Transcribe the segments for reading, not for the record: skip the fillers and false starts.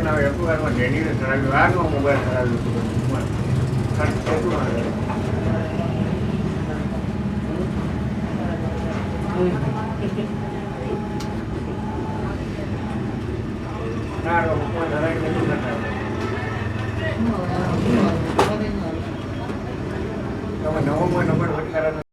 આવે અખબારમાં જેની ચડાવ્યું આનો મોબાઈલ ચડાવ્યું ખર્ચ કેટલું આવે સારો કોઈ ધરાઈ કેટલું ઘટાડે તમે નવો કોઈ નંબર વધારે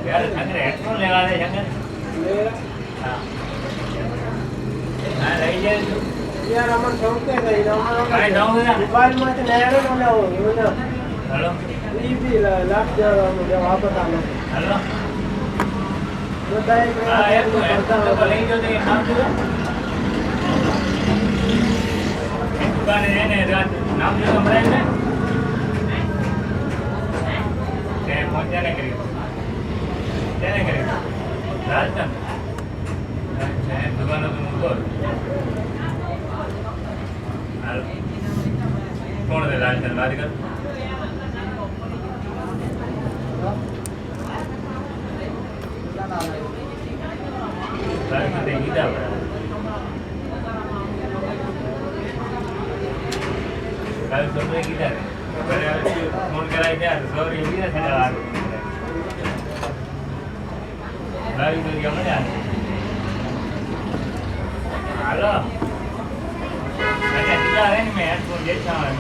यार संगे हेडफोन लगा दे संगे हां हां લઈ જાય यार अमन ठोके गई ना भाई ठोके ना मोबाइल में तो नया रे बोले हो ना हेलो ये भी लाख जा मुझे वापस आना हेलो बताइए हां यार तो पड़ता लई जो दे नाम जो दुकान है ने नाम जो हमरे ने के पहुंच जाने करी जाने करी राजस्थान अच्छा दुकान तो मुझको कौन है राजस्थान बात कर राजस्थान देखी था कल सुबह की था फोन कराई था सॉरी भी ना था लाइव तो क्या मजा हेलो अच्छा है नहीं मैं हेडफोन जैसा है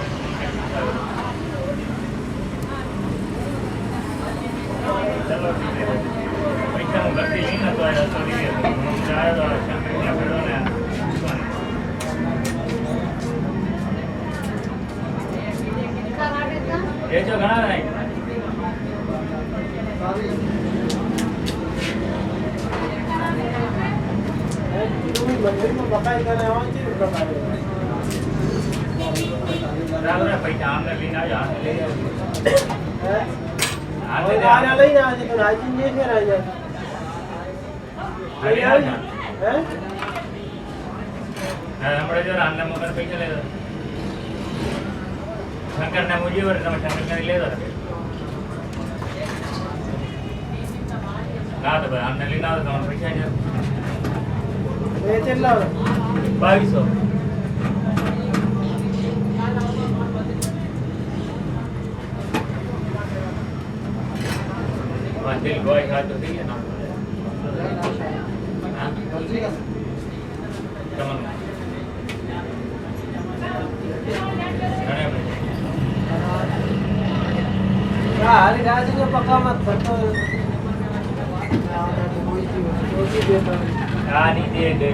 चलो ठीक है पैसा मैं करती नहीं ना तो ऐसा तो नहीं है हम जाए तो शंकर क्या करो ना ये जो घना नहीं मंदिर में बकाई करने आवाज नहीं बकाई रावरा पैसा हमने लेना यार ले हैं आने लेना आज तो राजिन जी से रह जाए ले आई हैं हमारे जो रामने मगर पैसा ले दो शंकर ने मुझे और शंकर ने ले दो ना तो हमने लेना तो हम पैसा जो ये चला 2200 दिल गोई खा तो ठीक है ना हां कमन हां राज को पक्का मत करतो हां नहीं दे